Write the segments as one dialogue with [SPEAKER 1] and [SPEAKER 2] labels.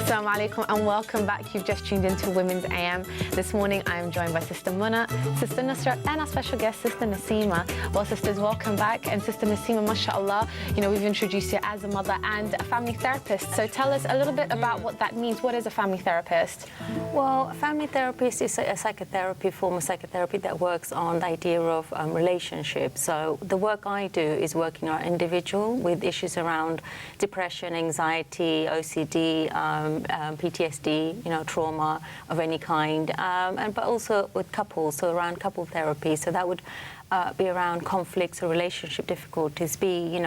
[SPEAKER 1] Assalamu alaikum and welcome back. You've just tuned into Women's AM. This morning I am joined by Sister Muna, Sister Nusrat and our special guest, Sister Nasima. Well, sisters, welcome back. And Sister Nasima, mashallah, we've introduced you as a mother and a family therapist. So tell us a little bit about what that means. What is a family therapist?
[SPEAKER 2] Well, a family therapist is a psychotherapy form of psychotherapy that works on the idea of relationships. So the work I do is working on an individual with issues around depression, anxiety, OCD, PTSD, trauma of any kind, but also with couples, so around couple therapy. So that would be around conflicts or relationship difficulties, be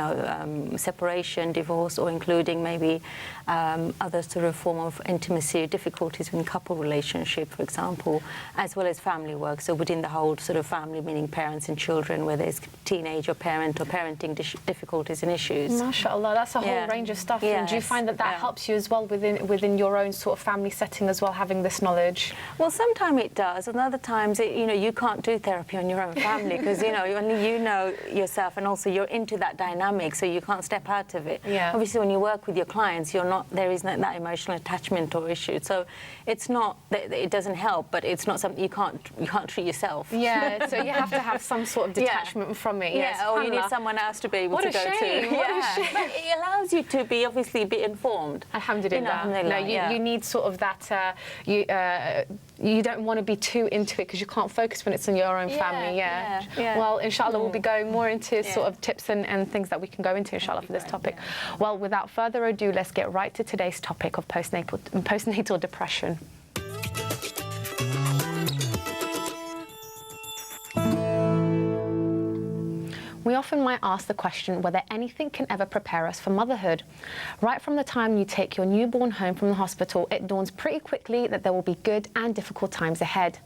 [SPEAKER 2] separation, divorce, or including maybe other sort of form of intimacy, difficulties in couple relationship, for example, as well as family work. So within the whole sort of family, meaning parents and children, where there's teenage or parenting difficulties and issues.
[SPEAKER 1] MashaAllah, that's a whole range of stuff.
[SPEAKER 2] Yes.
[SPEAKER 1] And do you find that helps you as well within your own sort of family setting as well, having this knowledge?
[SPEAKER 2] Well, sometimes it does, and other times, you can't do therapy on your own family because, only you know yourself, and also you're into that dynamic, so you can't step out of it.
[SPEAKER 1] Yeah.
[SPEAKER 2] Obviously, when you work with your clients, there isn't that emotional attachment or issue. So it's not that it doesn't help, but it's not something you can't treat yourself.
[SPEAKER 1] Yeah, so you have to have some sort of detachment from it. Yes,
[SPEAKER 2] or you need someone else to be able to go to.
[SPEAKER 1] What a shame.
[SPEAKER 2] But it allows you to be informed.
[SPEAKER 1] Alhamdulillah. No, you need sort of that. You don't want to be too into it because you can't focus when it's in your own family. Yeah. Well, inshallah, we'll be going more into sort of tips and things that we can go into, inshallah, for this topic. Well, without further ado, let's get right to today's topic of postnatal depression. We often might ask the question whether anything can ever prepare us for motherhood. Right from the time you take your newborn home from the hospital, it dawns pretty quickly that there will be good and difficult times ahead.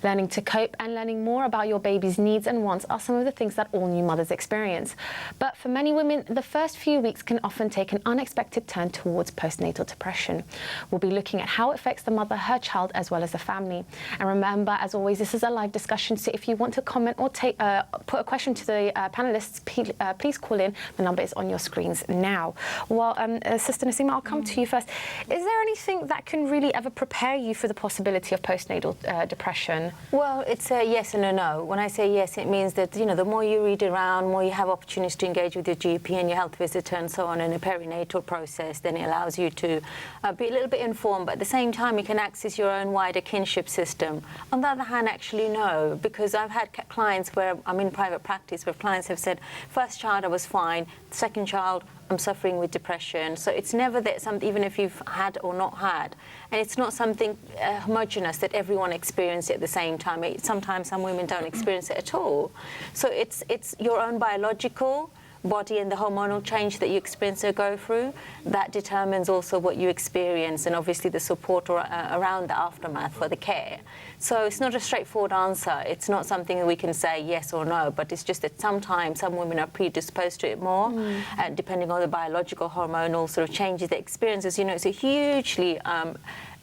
[SPEAKER 1] Learning to cope and learning more about your baby's needs and wants are some of the things that all new mothers experience. But for many women, the first few weeks can often take an unexpected turn towards postnatal depression. We'll be looking at how it affects the mother, her child, as well as the family. And remember, as always, this is a live discussion, so if you want to comment or put a question to the panelists, please call in. The number is on your screens now. Well, Sister Nasima, I'll come to you first. Is there anything that can really ever prepare you for the possibility of postnatal depression?
[SPEAKER 2] Well, it's a yes and a no. When I say yes, it means that, the more you read around, more you have opportunities to engage with your GP and your health visitor and so on in a perinatal process, then it allows you to be a little bit informed, but at the same time you can access your own wider kinship system. On the other hand, actually no, because I've had clients where I'm in private practice where clients have said, first child I was fine, second child I'm suffering with depression. So it's never that something, even if you've had or not had, and it's not something homogenous that everyone experiences at the same time. Sometimes some women don't experience it at all. So it's your own biological body and the hormonal change that you experience or go through that determines also what you experience, and obviously the support around the aftermath for the care. So it's not a straightforward answer. It's not something that we can say yes or no, but it's just that sometimes some women are predisposed to it more, and depending on the biological hormonal sort of changes they experience. It's a hugely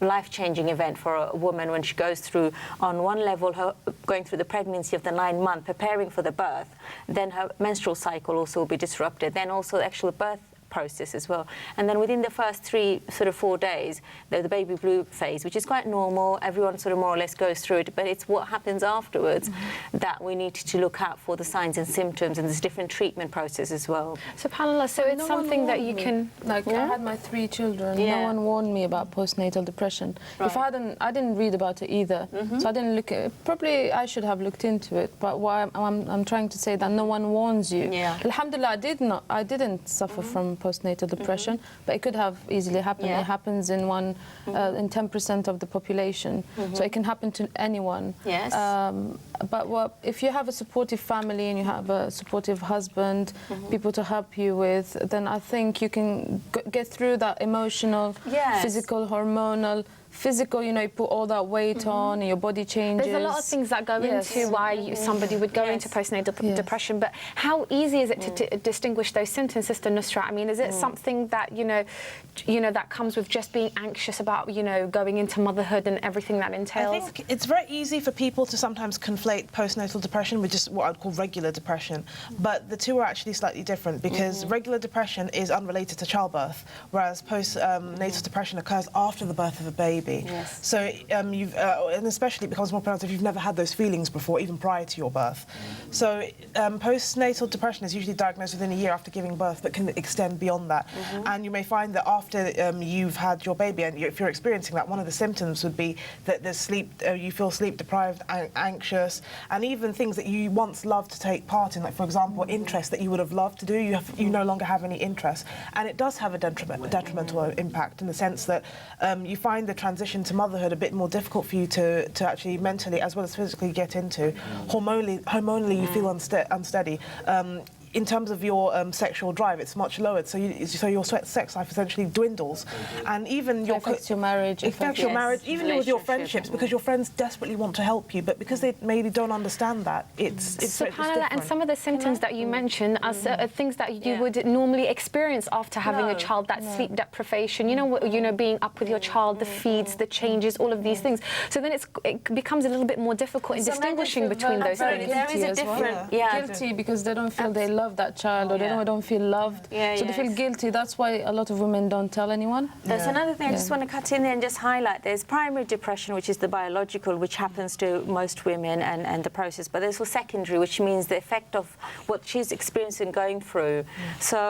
[SPEAKER 2] life-changing event for a woman when she goes through, on one level, her going through the pregnancy of the 9 month, preparing for the birth, then her menstrual cycle also will be disrupted, then also the actual birth process as well. And then within the first 4 days, the baby blue phase, which is quite normal, everyone sort of more or less goes through it, but it's what happens afterwards that we need to look out for the signs and symptoms, and there's different treatment process as well.
[SPEAKER 1] SubhanAllah, so it's something that you can...
[SPEAKER 3] I had my 3 children, no one warned me about postnatal depression. Right. If I didn't read about it either, so I didn't look at it. Probably I should have looked into it, but why I'm trying to say that no one warns you.
[SPEAKER 2] Yeah.
[SPEAKER 3] Alhamdulillah, I didn't suffer from postnatal depression, but it could have easily happened. It happens in 10% of the population, so it can happen to anyone.
[SPEAKER 2] Yes.
[SPEAKER 3] But if you have a supportive family and you have a supportive husband, people to help you with, then I think you can get through that emotional, physical, hormonal. Physical, you put all that weight on and your body changes.
[SPEAKER 1] There's a lot of things that go into why somebody would go into postnatal depression, but how easy is it to distinguish those symptoms, Sister Nusrat? I mean, is it something that, that comes with just being anxious about, going into motherhood and everything that entails?
[SPEAKER 4] I think it's very easy for people to sometimes conflate conflate postnatal depression with just what I'd call regular depression, but the two are actually slightly different because regular depression is unrelated to childbirth, whereas postnatal depression occurs after the birth of a baby.
[SPEAKER 2] Yes.
[SPEAKER 4] So and especially it becomes more pronounced if you've never had those feelings before, even prior to your birth. So postnatal depression is usually diagnosed within a year after giving birth, but can extend beyond that. And you may find that after you've had your baby, and if you're experiencing that, one of the symptoms would be that there's you feel sleep deprived, anxious, and even things that you once loved to take part in, like for example interests that you would have loved to do, you no longer have any interest. And it does have a detrimental impact in the sense that you find the transition to motherhood a bit more difficult for you to actually mentally as well as physically get into. Hormonally you feel unsteady. In terms of your sexual drive, it's much lowered, so your sex life essentially dwindles, and even your
[SPEAKER 3] affects your marriage,
[SPEAKER 4] affects your marriage, even with your friendships, because your friends desperately want to help you, but because they maybe don't understand that, it's
[SPEAKER 1] Subhanallah, and some of the symptoms that you mentioned are things that you would normally experience after having a child. That sleep deprivation, you know, being up with your child, the feeds, the changes, all of these things. So then it becomes a little bit more difficult in distinguishing between those things.
[SPEAKER 2] There is a different
[SPEAKER 3] guilty because they don't feel they love that child, or they don't feel loved, so they feel guilty. That's why a lot of women don't tell anyone.
[SPEAKER 2] There's another thing I just want to cut in there and just highlight. There's primary depression, which is the biological, which happens to most women and the process, but there's also secondary, which means the effect of what she's experiencing going through. So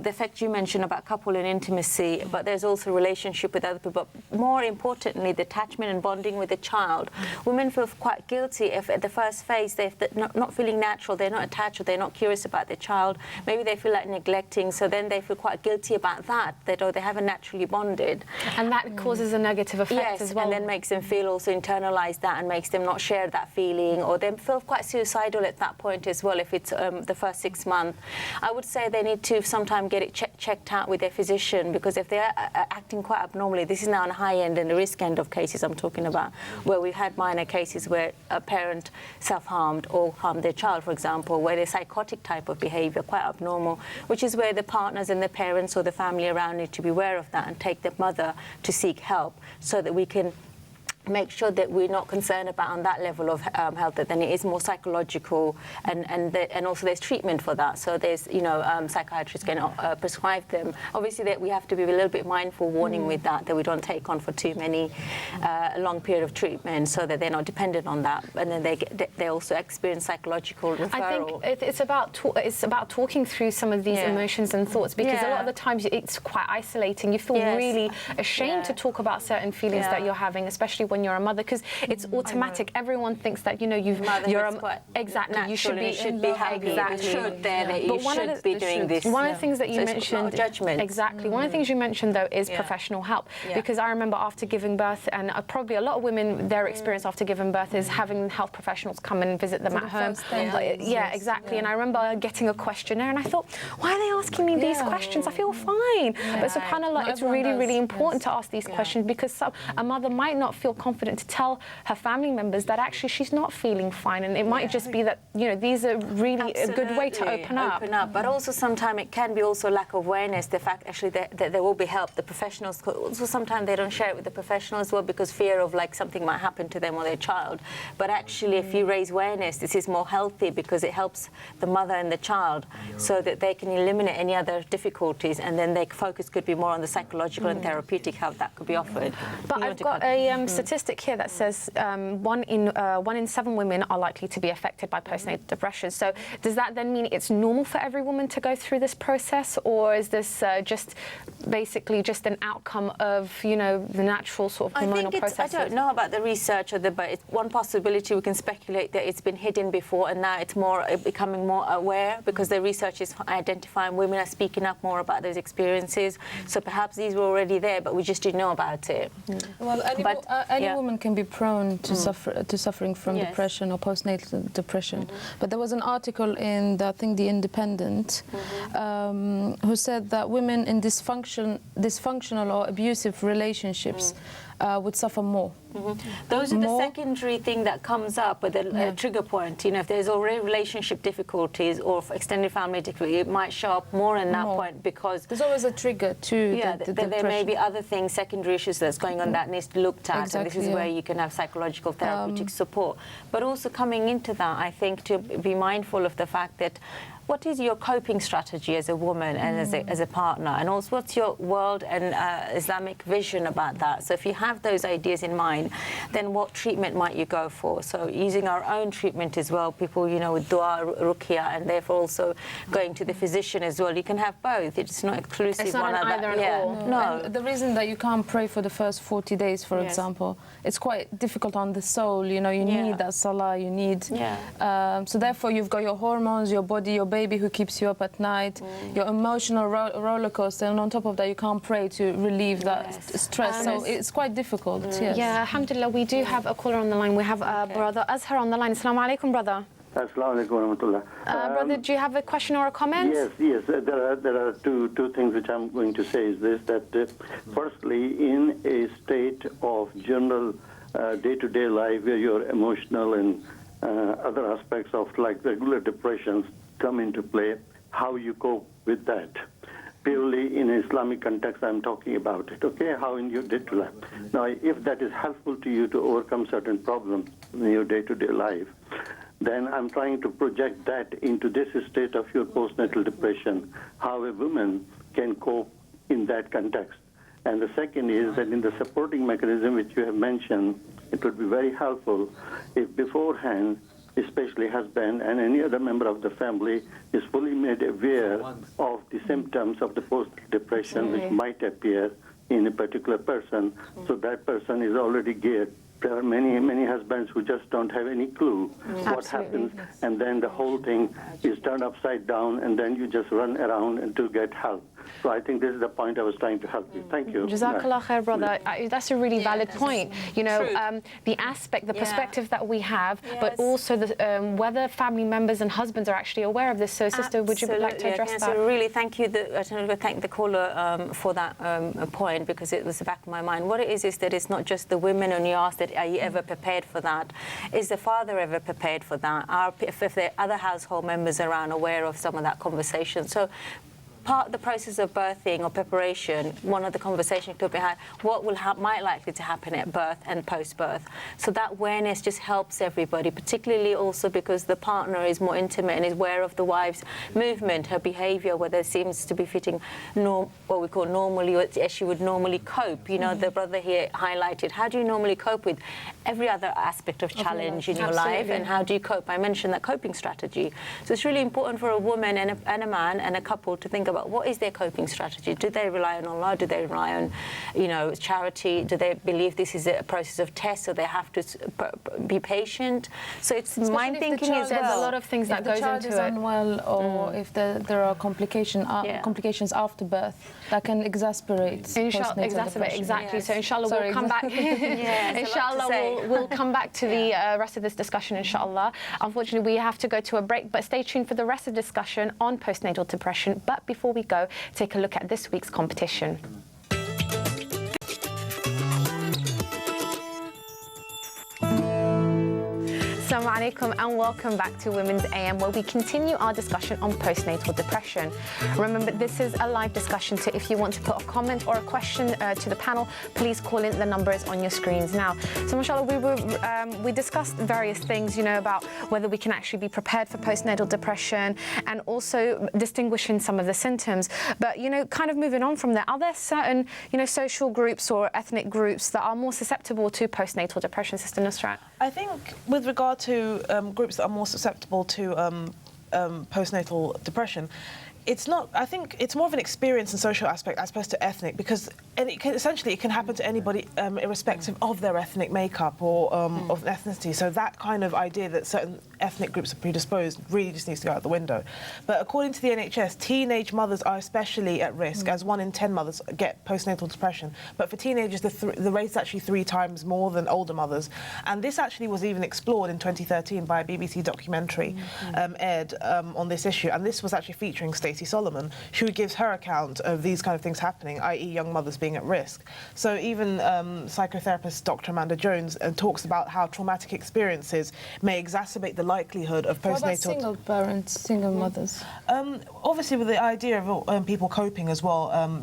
[SPEAKER 2] the effect you mentioned about couple and intimacy, but there's also relationship with other people, but more importantly, the attachment and bonding with the child. Women feel quite guilty if at the first phase they're not feeling natural, they're not attached, or they're not curious about their child. Maybe they feel like neglecting, so then they feel quite guilty about that, they haven't naturally bonded.
[SPEAKER 1] And that causes a negative effect as well.
[SPEAKER 2] And then makes them feel also internalise that and makes them not share that feeling, or they feel quite suicidal at that point as well if it's the first 6 months. I would say they need to sometime get it checked out with their physician, because if they're acting quite abnormally, this is now on the high end and the risk end of cases I'm talking about, where we've had minor cases where a parent self-harmed or harmed their child, for example, where they're psychotic type of behaviour, quite abnormal, which is where the partners and the parents or the family around need to be aware of that and take the mother to seek help, so that we can make sure that we're not concerned about on that level of health, that then it is more psychological, and also there's treatment for that. So there's, psychiatrists can prescribe them. Obviously that we have to be a little bit mindful, warning with that we don't take on for too many long period of treatment, so that they're not dependent on that, and then they also experience psychological referral.
[SPEAKER 1] I think it's about talking through some of these emotions and thoughts, because a lot of the times it's quite isolating. You feel really ashamed to talk about certain feelings that you're having, especially when you're a mother, because it's automatic. Everyone thinks that exactly you should be happy.
[SPEAKER 2] Exactly. You should be doing this.
[SPEAKER 1] One of the things that you mentioned,
[SPEAKER 2] judgment.
[SPEAKER 1] Exactly. One of the things you mentioned though is professional help, because I remember after giving birth, and probably a lot of women, their experience after giving birth is having health professionals come and visit them at home. Exactly. And I remember getting a questionnaire, and I thought, why are they asking me these questions? I feel fine. But subhanallah, it's really important to ask these questions, because a mother might not feel confident to tell her family members that actually she's not feeling fine, and it might just be that these are really a good way to open up.
[SPEAKER 2] But also sometimes it can be also lack of awareness, the fact actually that there will be help. The professionals also sometimes they don't share it with the professionals as well, because fear of like something might happen to them or their child. But actually if you raise awareness, this is more healthy, because it helps the mother and the child, so that they can eliminate any other difficulties, and then their focus could be more on the psychological and therapeutic help that could be offered.
[SPEAKER 1] But I've got a statistic here that says 1 in 7 women are likely to be affected by postnatal depression. So does that then mean it's normal for every woman to go through this process, or is this just basically just an outcome of the natural sort of hormonal processes?
[SPEAKER 2] I don't know about the research, but it's one possibility. We can speculate that it's been hidden before, and now it's becoming more aware, because the research is identifying women are speaking up more about those experiences. So perhaps these were already there, but we just didn't know about it.
[SPEAKER 3] Well, any woman can be prone to suffering from depression or postnatal depression. But there was an article in I think The Independent who said that women in dysfunctional or abusive relationships would suffer more
[SPEAKER 2] Those are the secondary thing that comes up with a trigger point. You know, if there's already relationship difficulties or extended family difficulty, it might show up more in that point because
[SPEAKER 3] there's always a trigger to
[SPEAKER 2] there may be other things, secondary issues that's going on that needs to be looked at.
[SPEAKER 3] Exactly,
[SPEAKER 2] and this is where you can have psychological therapeutic support. But also coming into that, I think to be mindful of the fact that what is your coping strategy as a woman and as a partner? And also what's your world and Islamic vision about that? So if you have those ideas in mind, then what treatment might you go for? So using our own treatment as well, people, you know, with dua, ruqya, and therefore also going to the physician as well. You can have both. It's not exclusive.
[SPEAKER 1] It's not an either or.
[SPEAKER 3] No. And the reason that you can't pray for the first 40 days, for example, it's quite difficult on the soul. You know, you need that salah, you need... so therefore you've got your hormones, your body, your baby who keeps you up at night, your emotional roller coaster, and on top of that you can't pray to relieve that stress. So it's quite difficult.
[SPEAKER 1] Yeah, alhamdulillah, we do have a caller on the line. We have brother Azhar on the line. Assalamu alaikum, brother.
[SPEAKER 5] Assalamu alaikum wa rahmatullah.
[SPEAKER 1] Brother, do you have a question or a comment?
[SPEAKER 5] Yes. There are two things which I'm going to say is this, that firstly, in a state of general day-to-day life where your emotional and other aspects of like regular depressions come into play, how you cope with that. Purely in Islamic context, I'm talking about it, okay? How in your day-to-day life. Now, if that is helpful to you to overcome certain problems in your day-to-day life, then I'm trying to project that into this state of your postnatal depression, how a woman can cope in that context. And the second is that in the supporting mechanism which you have mentioned, it would be very helpful if beforehand, especially husband and any other member of the family, is fully made aware of the symptoms of the post-depression which might appear in a particular person, so that person is already geared. There are many husbands who just don't have any clue what happens, and then the whole thing is turned upside down, and then you just run around and to get help. So I think this is the point I was trying to help you. Thank you.
[SPEAKER 1] Jazakallah khair, brother. That's a really valid point. You know, the aspect, the perspective that we have, but also the, whether family members and husbands are actually aware of this. So, sister, would you like to address that?
[SPEAKER 2] So really, thank you. I want to thank the caller for that point, because it was the back of my mind. What it is that it's not just the women, and you asked that, are you ever prepared for that? Is the father ever prepared for that? If there are other household members around aware of some of that conversation? So part of the process of birthing or preparation, one of the conversations could be had, what might likely to happen at birth and post-birth. So that awareness just helps everybody, particularly also because the partner is more intimate and is aware of the wife's movement, her behaviour, whether it seems to be fitting what we call normally, or as she would normally cope. You know, the brother here highlighted, how do you normally cope with every other aspect of challenge in your life, and how do you cope? I mentioned that coping strategy. So it's really important for a woman and a man and a couple to think about what is their coping strategy. Do they rely on Allah? Do they rely on, you know, charity? Do they believe this is a process of test, so they have to be patient? So it's mind thinking as well.
[SPEAKER 1] There's a lot of things that goes into it.
[SPEAKER 3] If the child is unwell, or if there are complications after birth that can exasperate postnatal depression.
[SPEAKER 1] Exactly. So inshallah we'll come back. Inshallah we'll come back to the rest of this discussion, inshallah. Unfortunately, we have to go to a break, but stay tuned for the rest of the discussion on postnatal depression. But before we go, take a look at this week's competition. Assalamu alaikum and welcome back to Women's AM, where we continue our discussion on postnatal depression. Remember, this is a live discussion, so if you want to put a comment or a question to the panel, please call in. The number is on your screens now. So mashallah, we discussed various things, you know, about whether we can actually be prepared for postnatal depression and also distinguishing some of the symptoms. But, you know, kind of moving on from there, are there certain, you know, social groups or ethnic groups that are more susceptible to postnatal depression, Sister Nusrat?
[SPEAKER 4] I think with regard to groups that are more susceptible to postnatal depression, it's not. I think it's more of an experience and social aspect as opposed to ethnic, because it can happen to anybody irrespective of their ethnic makeup or of ethnicity. So that kind of idea that certain ethnic groups are predisposed really just needs to go out the window. But according to the NHS, teenage mothers are especially at risk, as 1 in 10 mothers get postnatal depression. But for teenagers, the rate's actually 3 times more than older mothers. And this actually was even explored in 2013 by a BBC documentary aired on this issue. And this was actually featuring Stacey Solomon, who gives her account of these kind of things happening, i.e. young mothers being at risk. So even psychotherapist Dr. Amanda Jones talks about how traumatic experiences may exacerbate the likelihood of postnatal...
[SPEAKER 3] What about single parents, single mothers?
[SPEAKER 4] Obviously, with the idea of people coping as well,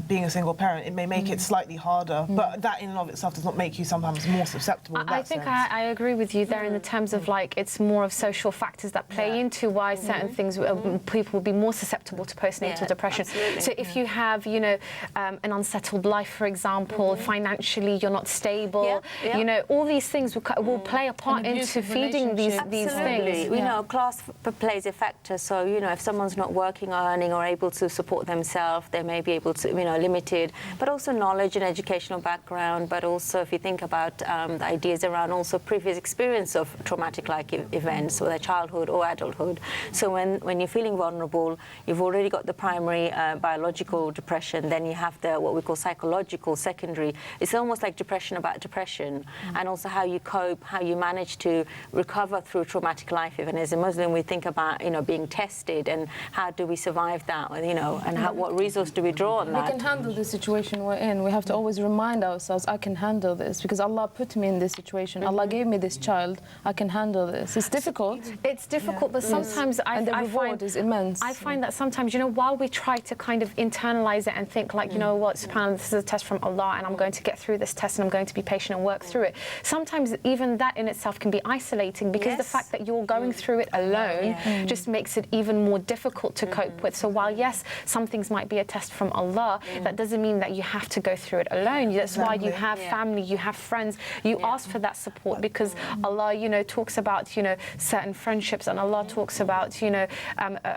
[SPEAKER 4] being a single parent, it may make it slightly harder, but that in and of itself does not make you sometimes more susceptible in that
[SPEAKER 1] I think I agree with you there in the terms of, like, it's more of social factors that play into why certain things, people will be more susceptible to postnatal depression.
[SPEAKER 2] Absolutely.
[SPEAKER 1] So if you have, you know, an unsettled life, for example, financially you're not stable, you know, all these things will play a part into feeding these things.
[SPEAKER 2] You know, class plays a factor. So, you know, if someone's not working or earning or able to support themselves, they may be able to, you know, limited, but also knowledge and educational background. But also, if you think about the ideas around also previous experience of traumatic-like events, whether childhood or adulthood. So when you're feeling vulnerable, you've already got the primary biological depression, then you have the what we call psychological secondary. It's almost like depression about depression, and also how you cope, how you manage to recover through traumatic life event. As a Muslim, we think about, you know, being tested and how do we survive that, you know, and what resource do we draw on that.
[SPEAKER 3] We can handle the situation we're in. We have to always remind ourselves, I can handle this, because Allah put me in this situation. Allah gave me this child. I can handle this. It's difficult.
[SPEAKER 1] It's difficult, but sometimes
[SPEAKER 3] and the reward is immense.
[SPEAKER 1] I find that sometimes, you know, while we try to kind of internalize it and think like, you know what, subhanAllah, this is a test from Allah and I'm going to get through this test and I'm going to be patient and work through it. Sometimes even that in itself can be isolating, because the fact that you're going through it alone just makes it even more difficult to cope with. So while, yes, some things might be a test from Allah, that doesn't mean that you have to go through it alone. That's why you have family, you have friends, you ask for that support, because Allah, you know, talks about, you know, certain friendships, and Allah talks about, you know,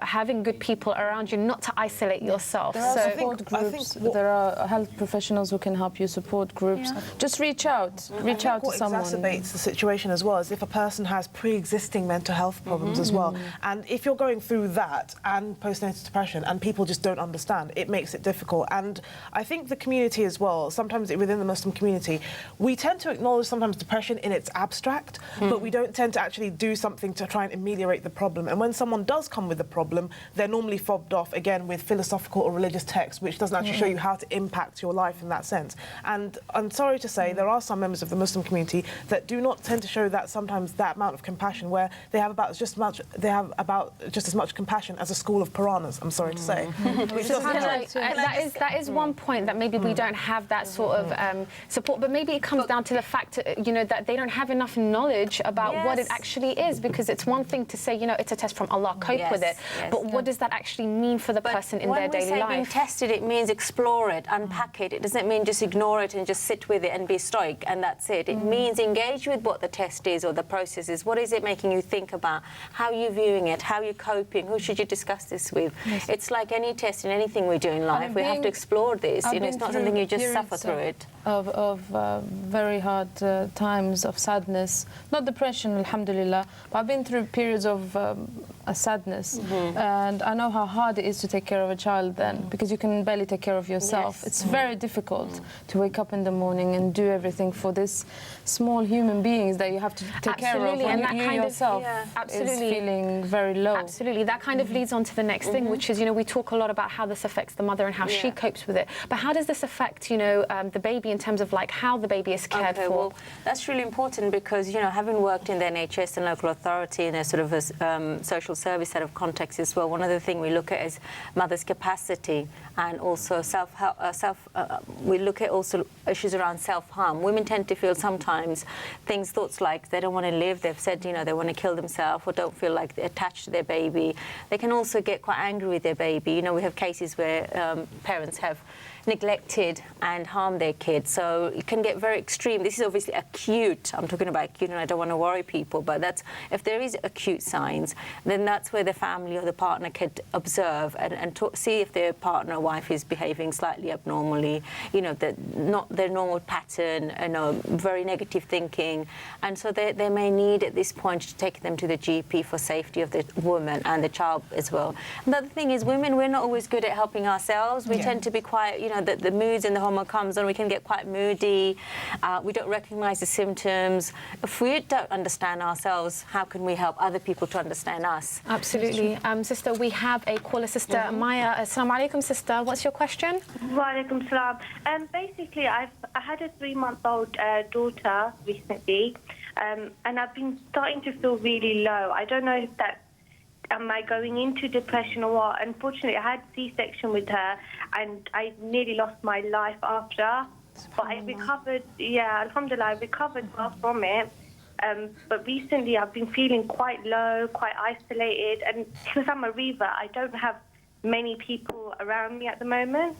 [SPEAKER 1] having good people around you, not to isolate yourself.
[SPEAKER 3] There are support groups. There are health professionals who can help you, support groups. Just reach out. Reach out to someone.
[SPEAKER 4] What exacerbates the situation as well is if a person has pre-existing mental health problems as well. And if you're going through that and postnatal depression and people just don't understand, it makes it difficult. And I think the community as well, sometimes within the Muslim community, we tend to acknowledge sometimes depression in its abstract, but we don't tend to actually do something to try and ameliorate the problem. And when someone does come with a problem, they're normally fobbed off again with philosophical or religious text, which doesn't actually show you how to impact your life in that sense. And I'm sorry to say, there are some members of the Muslim community that do not tend to show that sometimes that amount of compassion, where they have about just as much compassion as a school of piranhas. I'm sorry to say. Which
[SPEAKER 1] that is one point that maybe we don't have that sort of support, but maybe it comes down to the fact, you know, that they don't have enough knowledge about what it actually is, because it's one thing to say, you know, it's a test from Allah, cope with it, but what does that actually mean for the person in their daily life?
[SPEAKER 2] When we say being tested, it means explore it, unpack it. It doesn't mean just ignore it and just sit with it and be stoic and that's it. It means engage with what the test is or the process is. What is it making you think about? How are you viewing it? How are you coping? Who should you discuss this with? It's like any test in anything we do in life. We have to explore this. You know, it's not something you just suffer through it.
[SPEAKER 3] Of very hard times of sadness, not depression, alhamdulillah, but I've been through periods of sadness, and I know how hard it is to take care of a child then, because you can barely take care of yourself. It's very difficult to wake up in the morning and do everything for this small human beings that you have to take care of,
[SPEAKER 1] and
[SPEAKER 3] when you yourself is feeling very low.
[SPEAKER 1] Absolutely, that kind of leads on to the next thing, which is, you know, we talk a lot about how this affects the mother and how she copes with it, but how does this affect, you know, the baby in terms of like how the baby is cared for?
[SPEAKER 2] Well, that's really important, because, you know, having worked in the NHS and local authority in a sort of a social service set of contexts as well, one of the things we look at is mother's capacity, and also we look at also issues around self-harm. Women tend to feel sometimes thoughts like they don't want to live. They've said, you know, they want to kill themselves, or don't feel like they're attached to their baby. They can also get quite angry with their baby. You know, we have cases where parents have neglected and harmed their kids, so it can get very extreme. This is obviously acute. I'm talking about acute, and I don't want to worry people, but that's, if there is acute signs, then that's where the family or the partner could observe and see if their partner wife is behaving slightly abnormally, you know, not their normal pattern, you know, very negative thinking. And so they may need at this point to take them to the GP for safety of the woman and the child as well. And the other thing is, women, we're not always good at helping ourselves. We tend to be quite, you know, the moods and the hormone comes on, we can get quite moody. We don't recognize the symptoms. If we don't understand ourselves, how can we help other people to understand us?
[SPEAKER 1] Absolutely. Sister, we have a caller, Sister Maya. Assalamu alaikum, sister. What's your question?
[SPEAKER 6] Wa alaikum salam. Basically, I had a 3-month-old daughter recently, and I've been starting to feel really low. I don't know if am I going into depression or what? Unfortunately, I had C-section with her, and I nearly lost my life after. But I recovered, alhamdulillah, I recovered well from it. But recently I've been feeling quite low, quite isolated, and because I'm a Reva, I don't have many people around me at the moment.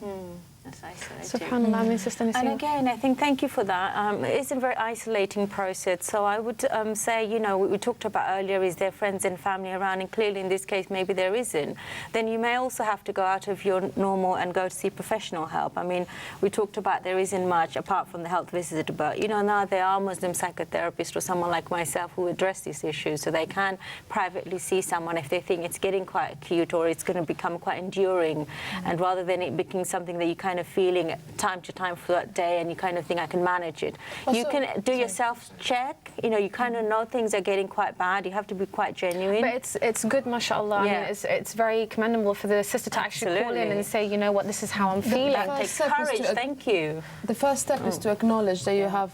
[SPEAKER 2] That's isolating.
[SPEAKER 1] SubhanAllah, Sister Nassim.
[SPEAKER 2] And again, I think, thank you for that. It's a very isolating process. So I would say, you know, what we talked about earlier, is there friends and family around? And clearly in this case, maybe there isn't. Then you may also have to go out of your normal and go to see professional help. I mean, we talked about there isn't much apart from the health visitor, but, you know, now there are Muslim psychotherapists or someone like myself who address these issues. So they can privately see someone if they think it's getting quite acute or it's going to become quite enduring. And rather than it becoming something that you kind of feeling time to time for that day and you kind of think I can manage it. Also, you can do your self-check, you know, you kind of know things are getting quite bad. You have to be quite genuine.
[SPEAKER 1] But it's good, mashallah.
[SPEAKER 2] Yeah.
[SPEAKER 1] I mean, it's very commendable for the sister to actually call in and say, you know what, this is how I'm feeling.
[SPEAKER 2] Take courage, thank you.
[SPEAKER 3] The first step is to acknowledge that you have,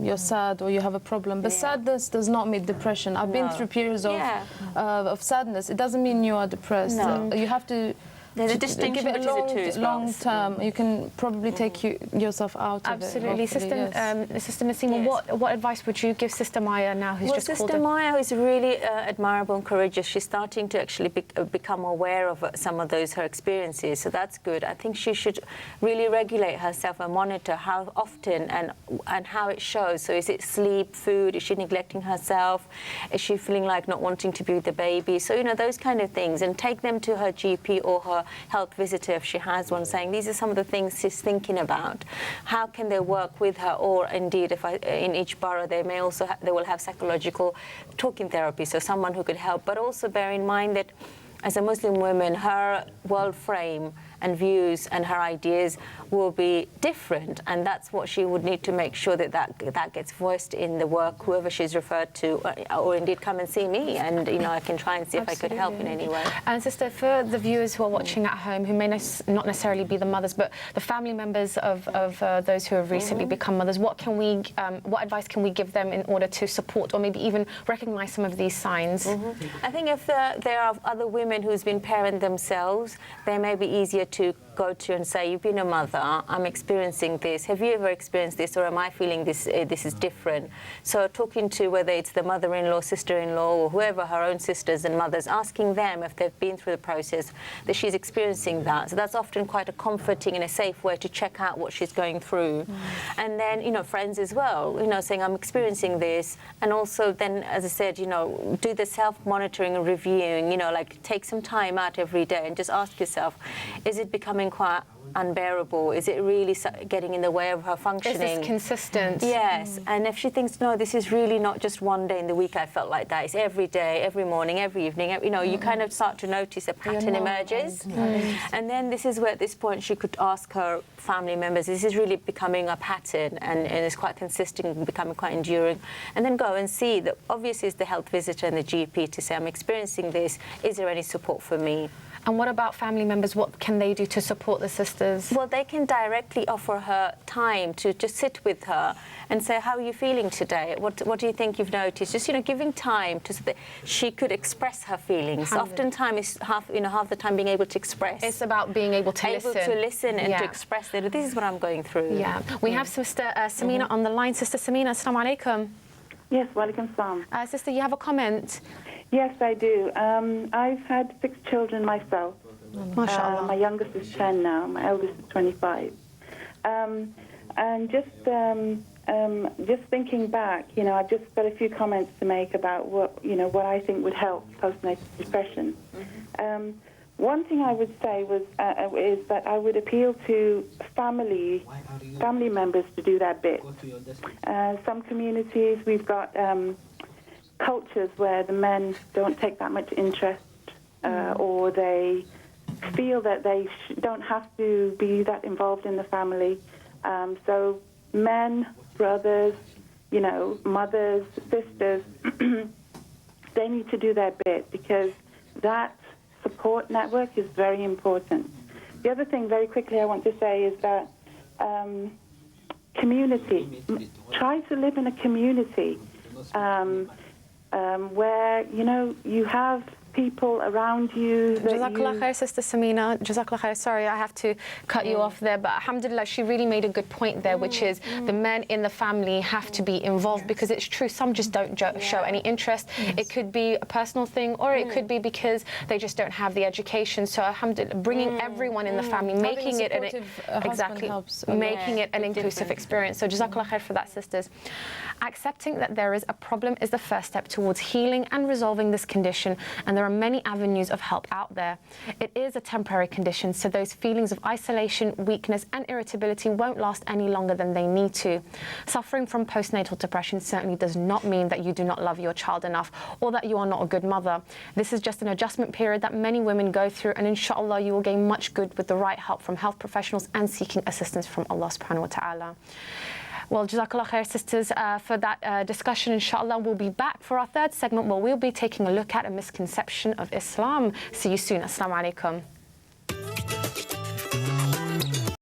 [SPEAKER 3] you're sad or you have a problem. But sadness does not mean depression. I've been through periods of sadness. It doesn't mean you are depressed. You have to
[SPEAKER 2] There's a distinction
[SPEAKER 3] give it
[SPEAKER 2] between the two as well.
[SPEAKER 3] long term. You can probably take yourself out of it.
[SPEAKER 1] Absolutely. Sister Nasima, what advice would you give Sister Maya now who's just called in?
[SPEAKER 2] Sister Maya is really admirable and courageous. She's starting to actually become aware of some of her experiences, so that's good. I think she should really regulate herself and monitor how often and how it shows. So is it sleep, food? Is she neglecting herself? Is she feeling like not wanting to be with the baby? So, you know, those kind of things, and take them to her GP or her health visitor if she has one, saying these are some of the things she's thinking about. How can they work with her? Or indeed, if in each borough they may also they will have psychological talking therapy, so someone who could help. But also bear in mind that as a Muslim woman, her world frame and views and her ideas will be different, and that's what she would need to make sure that gets voiced in the work, whoever she's referred to, or indeed come and see me, and you know, I can try and see if I could help in any way.
[SPEAKER 1] And sister, for the viewers who are watching at home, who may not necessarily be the mothers, but the family members of those who have recently become mothers, what advice can we give them in order to support or maybe even recognise some of these signs?
[SPEAKER 2] I think if there are other women who's been parent themselves, they may be easier to go to and say, you've been a mother, I'm experiencing this, have you ever experienced this, or am I feeling this is different? So talking to, whether it's the mother-in-law, sister-in-law, or whoever, her own sisters and mothers, asking them if they've been through the process, that she's experiencing that. So that's often quite a comforting and a safe way to check out what she's going through. And then, you know, friends as well, you know, saying I'm experiencing this, and also then, as I said, you know, do the self-monitoring and reviewing, you know, like take some time out every day and just ask yourself, is it becoming quite unbearable? Is it really getting in the way of her functioning?
[SPEAKER 1] Is this consistent?
[SPEAKER 2] Yes. And if she thinks, no, this is really not just one day in the week I felt like that, it's every day, every morning, every evening, you know, you kind of start to notice a pattern emerges. And then this is where at this point she could ask her family members, this is really becoming a pattern and it's quite consistent and becoming quite enduring. And then go and see that obviously it's the health visitor and the GP to say, I'm experiencing this, is there any support for me?
[SPEAKER 1] And what about family members? What can they do to support the sisters?
[SPEAKER 2] Well, they can directly offer her time to just sit with her and say, how are you feeling today? What do you think you've noticed? Just, you know, giving time so that she could express her feelings. Oftentimes, half the time being able to express.
[SPEAKER 1] It's about being able to listen.
[SPEAKER 2] And to express that this is what I'm going through.
[SPEAKER 1] Yeah. We have Sister Samina on the line. Sister Samina, assalamu alaikum.
[SPEAKER 7] Yes, walaikum salam.
[SPEAKER 1] Sister, you have a comment?
[SPEAKER 7] Yes, I do. I've had 6 children myself.
[SPEAKER 1] MashaAllah.
[SPEAKER 7] My youngest is 10 now. My eldest is 25. And just thinking back, you know, I've just got a few comments to make about what I think would help postnatal depression. one thing I would say is that I would appeal to family members to do their bit. Some communities, we've got cultures where the men don't take that much interest, or they feel that they don't have to be that involved in the family. So men, brothers, mothers, sisters, they need to do their bit, because that support network is very important. The other thing, very quickly, I want to say is that community. Try to live in a community where, you have people around you.
[SPEAKER 1] Jazakallah khair, Sister Samina. Jazakallah khair. Sorry, I have to cut you off there, but alhamdulillah, she really made a good point there, which is the men in the family have to be involved, because it's true, some just don't show any interest. It could be a personal thing, or it could be because they just don't have the education. So alhamdulillah, bringing everyone in the family, making it an inclusive experience. So jazakallah khair for that, sisters. Accepting that there is a problem is the first step towards healing and resolving this condition, and there are many avenues of help out there. It is a temporary condition, so those feelings of isolation, weakness and irritability won't last any longer than they need to. Suffering from postnatal depression certainly does not mean that you do not love your child enough or that you are not a good mother. This is just an adjustment period that many women go through, and inshallah you will gain much good with the right help from health professionals and seeking assistance from Allah subhanahu wa ta'ala. Well, jazakallah khair, sisters, for that discussion. Inshallah, we'll be back for our third segment where we'll be taking a look at a misconception of Islam. See you soon. Assalamu alaikum.